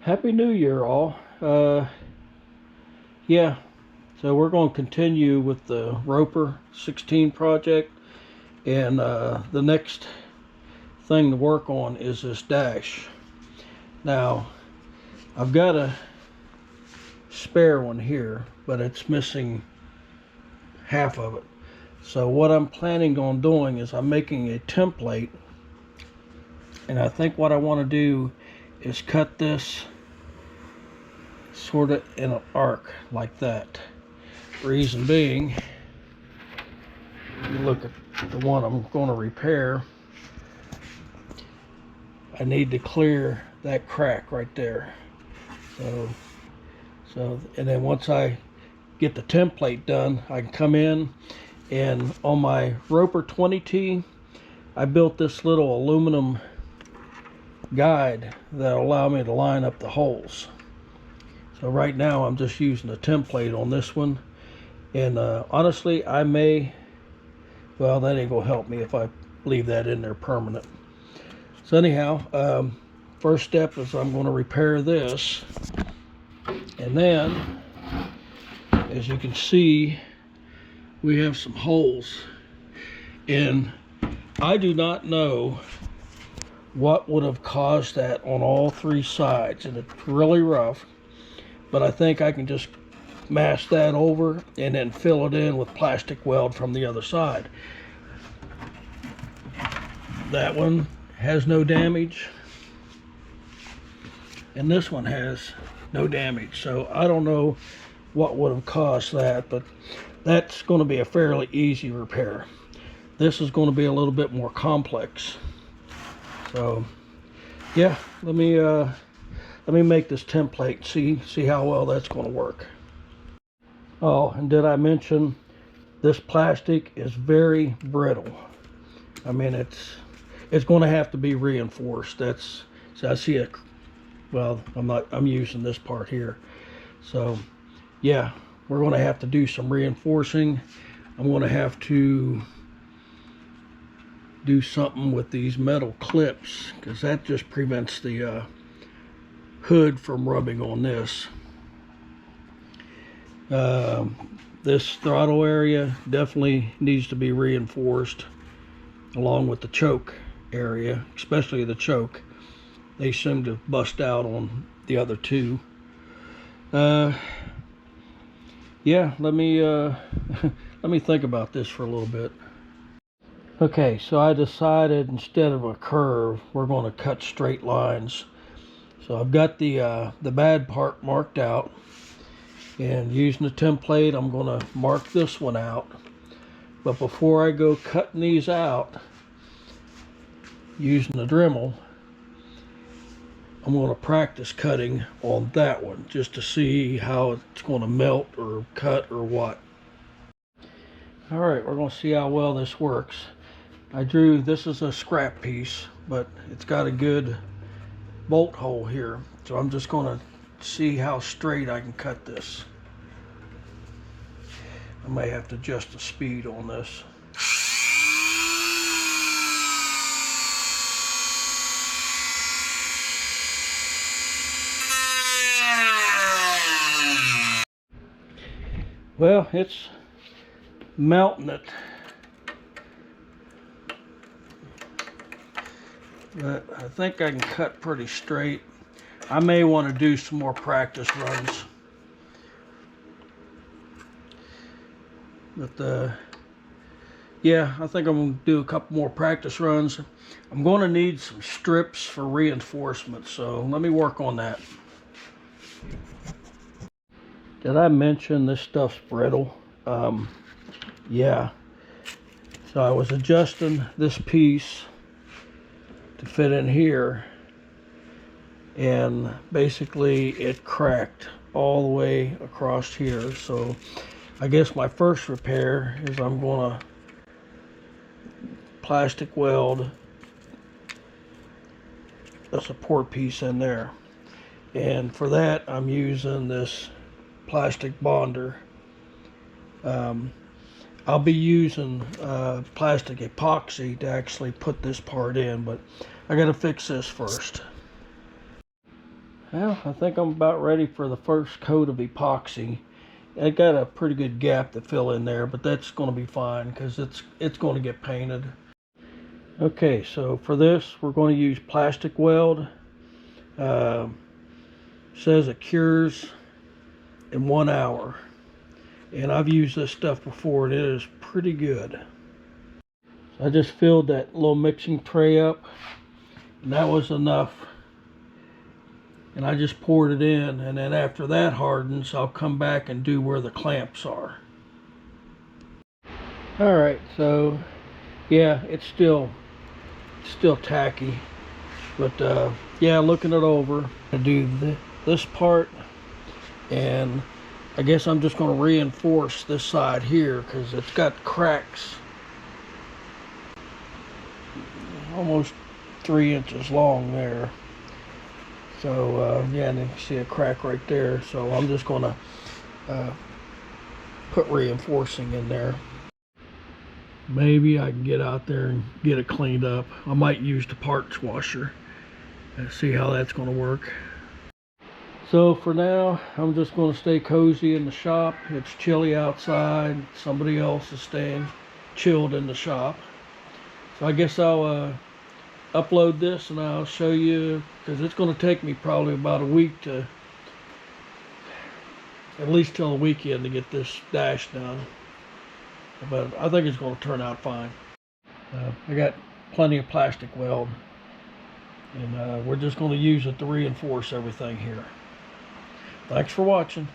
Happy New Year, all. Yeah, so we're going to continue with the Roper 16 project, and the next thing to work on is this dash. Now, I've got a spare one here, but it's missing half of it. So what I'm planning on doing is I'm making a template, and I think what I want to do is cut this sort of in an arc like that. Reason being, you look at the one I'm going to repair, I need to clear that crack right there. And then once I get the template done, I can come in, and on my Roper 20T, I built this little aluminum guide that'll allow me to line up the holes. So right now I'm just using a template on this one, and honestly, I may, well, that ain't gonna help me if I leave that in there permanent. So anyhow, first step is I'm going to repair this, and then as you can see, we have some holes, and I do not know what would have caused that on all three sides, and it's really rough, but I think I can just mask that over and then fill it in with plastic weld from the other side. That one has no damage, and this one has no damage, so I don't know what would have caused that, but that's going to be a fairly easy repair. This is going to be a little bit more complex. So yeah, let me make this template, see how well that's going to work. Oh, and did I mention this plastic is very brittle? I mean, it's going to have to be reinforced. That's, so I see it. Well, I'm using this part here. So yeah, we're going to have to do some reinforcing. I'm going to have to do something with these metal clips, because that just prevents the hood from rubbing on this. This throttle area definitely needs to be reinforced, along with the choke area, especially the choke. They seem to bust out on the other two. Yeah, let me let me think about this for a little bit. Okay, so I decided instead of a curve, we're going to cut straight lines. So I've got the bad part marked out, and using the template, I'm going to mark this one out. But before I go cutting these out, using the Dremel, I'm going to practice cutting on that one just to see how it's going to melt or cut or what. Alright, we're going to see how well this works. I drew, this is a scrap piece, but it's got a good bolt hole here. So I'm just going to see how straight I can cut this. I may have to adjust the speed on this. Well, it's melting it. But I think I can cut pretty straight. I may want to do some more practice runs. But yeah, I think I'm going to do a couple more practice runs. I'm going to need some strips for reinforcement, so let me work on that. Did I mention this stuff's brittle? Yeah. So I was adjusting this piece to fit in here, and basically it cracked all the way across here. So I guess my first repair is I'm going to plastic weld a support piece in there, and for that I'm using this plastic bonder. I'll be using plastic epoxy to actually put this part in, but I gotta fix this first. Well, I think I'm about ready for the first coat of epoxy. I got a pretty good gap to fill in there, but that's going to be fine because it's going to get painted. Okay, so for this we're going to use plastic weld. Says it cures in 1 hour, and I've used this stuff before and it is pretty good. So I just filled that little mixing tray up, and that was enough. And I just poured it in, and then after that hardens, I'll come back and do where the clamps are. Alright, so yeah, it's still tacky, but yeah, looking it over, I do this part, and I guess I'm just going to reinforce this side here because it's got cracks almost 3 inches long there. So yeah, and you can see a crack right there. So I'm just going to put reinforcing in there. Maybe I can get out there and get it cleaned up. I might use the parts washer and see how that's going to work. So for now, I'm just going to stay cozy in the shop. It's chilly outside. Somebody else is staying chilled in the shop. So I guess I'll upload this and I'll show you, because it's going to take me probably about a week to, at least till the weekend, to get this dash done. But I think it's going to turn out fine. I got plenty of plastic weld, and we're just going to use it to reinforce everything here. Thanks for watching.